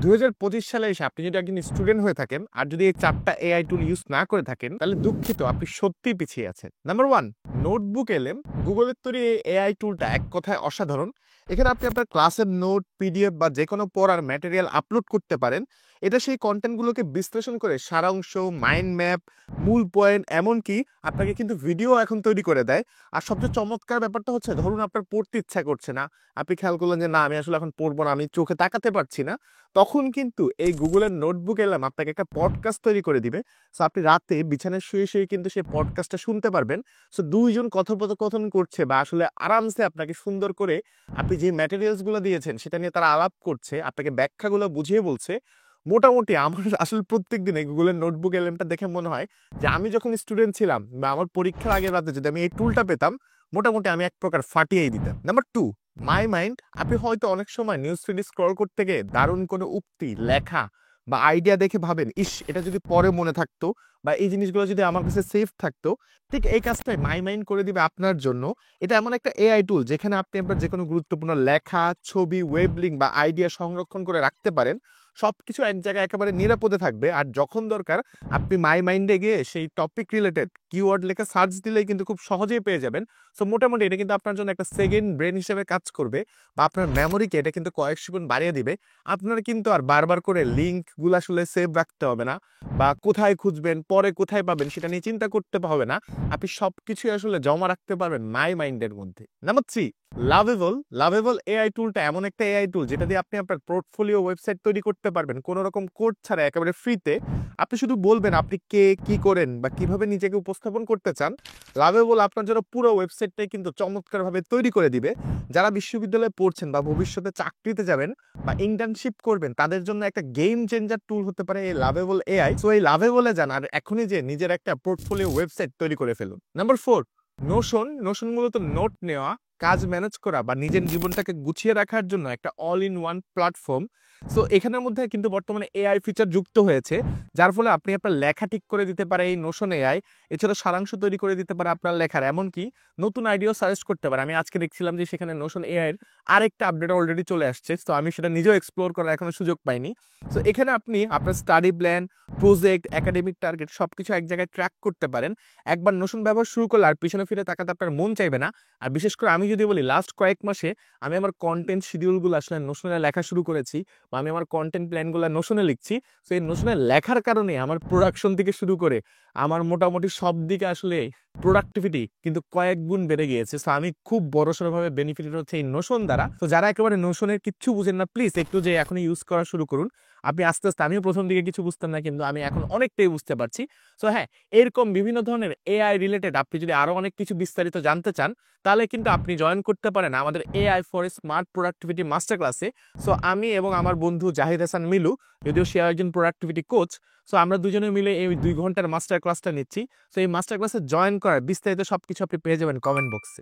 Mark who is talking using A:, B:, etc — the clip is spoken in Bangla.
A: 2025 সালে এসে আপনি যদি একজন স্টুডেন্ট হয়ে থাকেন আর যদি এই 4টা এআই টুল ইউজ না করে থাকেন তাহলে দুঃখিত, আপনি সত্যিই পিছিয়ে আছেন। নাম্বার 1, নোটবুক এলএম। গুগলের তৈরি এই এআই টুলটা এক কথায় অসাধারণ। এখানে আপনি আপনার ক্লাসের নোট, পিডিএফ বা যেকোনো পড়ার ম্যাটেরিয়াল আপলোড করতে পারেন। এটা সেই কন্টেন্টগুলোকে বিশ্লেষণ করে সারাংশ, মাইন্ড ম্যাপ, মূল পয়েন্ট, এমনকি আপনাকে কিন্তু ভিডিও এখন তৈরি করে দেয়। আর সবচেয়ে চমৎকার ব্যাপারটা হচ্ছে, ধরুন আপনার পড়তে ইচ্ছা করছে না, আপনি খেয়াল করলেন যে না আমি আসলে এখন পড়বো না, আমি চোখে তাকাতে পারছি না, তখন কিন্তু এই গুগলের নোটবুক এলাম আপনাকে একটা পডকাস্ট তৈরি করে দিবে। সো আপনি রাতে বিছানায় শুয়ে শুয়ে কিন্তু সেই পডকাস্টটা শুনতে পারবেন। সো দুইজন কথোপকথন করছে বা আসলে আরামসে আপনাকে সুন্দর করে আপনি যে ম্যাটেরিয়ালস গুলো দিয়েছেন সেটা নিয়ে তারা আলাপ করছে, আপনাকে ব্যাখ্যাগুলো বুঝিয়ে বলছে। মোটামুটি আমার আসলে প্রত্যেক দিন এই গুগলের নোটবুক এলএমটা দেখে মনে হয় যে আমি যখন স্টুডেন্ট ছিলাম বা আমার পরীক্ষার আগের রাতে যদি আমি এই টুলটা পেতাম, মোটামুটি আমি এক প্রকার ফাটিয়েই দিতাম। Number 2, my mind. আপনি হয়তো অনেক সময় নিউজ ফিড স্ক্রল করতে গিয়ে দারুণ কোনো উক্তি, লেখা বা আইডিয়া দেখে ভাবেন, ইস এটা যদি পরে মনে থাকতো বা এই জিনিসগুলো যদি আমার কাছে সেফ থাকতো। ঠিক এই কাজটাই মাই মাইন্ড করে দিবে আপনার জন্য। এটা এমন একটা এআই টুল যেখানে আপনি আপনার যে কোনো গুরুত্বপূর্ণ লেখা, ছবি, ওয়েব লিঙ্ক বা আইডিয়া সংরক্ষণ করে রাখতে পারেন। সবকিছু এক জায়গায় একেবারে নিরাপদে থাকবে। আর যখন দরকার আপনি মাই মাইন্ডে গিয়ে সেই টপিক রিলেটেড কিওয়ার্ড লেখা সার্চ দিলেই কিন্তু খুব সহজেই পেয়ে যাবেন। সো মোটামুটি এটা কিন্তু আপনার জন্য একটা সেকেন্ড ব্রেন হিসেবে কাজ করবে বা আপনার মেমোরিকে এটা কিন্তু কয়েকশো গুণ বাড়িয়ে দিবে। আপনারা কিন্তু আর বারবার করে লিঙ্কগুলো আসলে সেভ রাখতে হবে না বা কোথায় খুঁজবেন, পরে কোথায় পাবেন সেটা নিয়ে চিন্তা করতে হবে না। আপনি সবকিছুই আসলে জমা রাখতে পারবেন মাই মাইন্ডের মধ্যে। Number 3, lovable. লাভেবল এআই টুলটা এমন একটা এআই টুল যেটা দিয়ে আপনি আপনার পোর্টফোলিও ওয়েবসাইট তৈরি করতে পারবেন কোনো রকম কোড ছাড়া, একেবারে ফ্রিতে। আপনি শুধু বলবেন আপনি কে, কি করেন বা কিভাবে নিজেকে উপস্থাপন করতে চান। লাভেবল আপনার জন্য পুরো ওয়েবসাইটটাই কিন্তু চমৎকারভাবে তৈরি করে দিবে। যারা বিশ্ববিদ্যালয়ে পড়ছেন বা ভবিষ্যতে চাকরিতে যাবেন বা ইন্টার্নশিপ করবেন, তাদের জন্য একটা গেম চেঞ্জার টুল হতে পারে এই লাভেবল এআই। সো এই লাভেবলে যান আর এখনই যে নিজের একটা পোর্টফোলিও ওয়েবসাইট তৈরি করে ফেলুন। Number 4, Notion. নোশন মূলত নোট নেওয়া, কাজ ম্যানেজ করা বা নিজের জীবনটাকে গুছিয়ে রাখার জন্য একটা all in one platform. So এখানের মধ্যে কিন্তু বর্তমানে এআই ফিচার যুক্ত হয়েছে, যার ফলে আপনি আপনার লেখা ঠিক করে দিতে পারে এই নোশন এআই। এছাড়া সারাংশ তৈরি করে দিতে পারে আপনার লেখার, এমনকি নতুন আইডিয়া সাজেস্ট করতে পারে। আমি আজকে দেখছিলাম যে সেখানে নোশন এআই এর আরেকটা আপডেট অলরেডি চলে আসছে। তো আমি সেটা নিজেও এক্সপ্লোর করার এখনো সুযোগ পাইনি। সো এখানে আপনি আপনার study plan, project, academic target সবকিছু এক জায়গায় ট্র্যাক করতে পারেন। একবার নোশন ব্যবহার শুরু করলে আর পিছনে ফিরে তাকাতে আপনার মন চাইবে না। আর বিশেষ করে আমি যদি বলি, লাস্ট কয়েক মাসে আমি আমার কন্টেন্ট শিডিউলগুলো আসলে নোশনে লেখা শুরু করেছি বা আমি আমার কন্টেন্ট প্ল্যানগুলো নোশনে লিখছি। সো এই নোশনে লেখার কারণে আমার প্রোডাকশন থেকে শুরু করে আমার মোটামুটি সব দিকে আসলে প্রোডাক্টিভিটি কিন্তু কয়েক গুণ বেড়ে গিয়েছে। সো আমি খুব বড়সড়ভাবে বেনিফিটেড হচ্ছে এই নোশন দ্বারা। তো যারা একেবারে নোশনের কিচ্ছু বুঝেন না, প্লিজ একটু যে এখন ইউজ করা শুরু করুন। আপনি আস্তে আস্তে, আমিও প্রথম দিকে কিছু বুঝতাম না, কিন্তু আমি এখন অনেকটাই বুঝতে পারছি। সো হ্যাঁ, এরকম বিভিন্ন ধরনের এআই রিলেটেড আপনি যদি আরো অনেক কিছু বিস্তারিত জানতে চান, তাহলে কিন্তু আপনি জয়েন করতে পারেন আমাদের AI for smart productivity master ক্লাসে। সো আমি এবং আমার বন্ধু জাহিদ হাসান মিলু, যদিও সে একজন প্রোডাক্টিভিটি কোচ, সো আমরা দুজনে মিলে এই 2 ঘন্টার মাস্টার ক্লাসটা নিচ্ছি। সো এই মাস্টার ক্লাসে জয়েন করার বিস্তারিত সবকিছু আপনি পেয়ে যাবেন কমেন্ট বক্সে।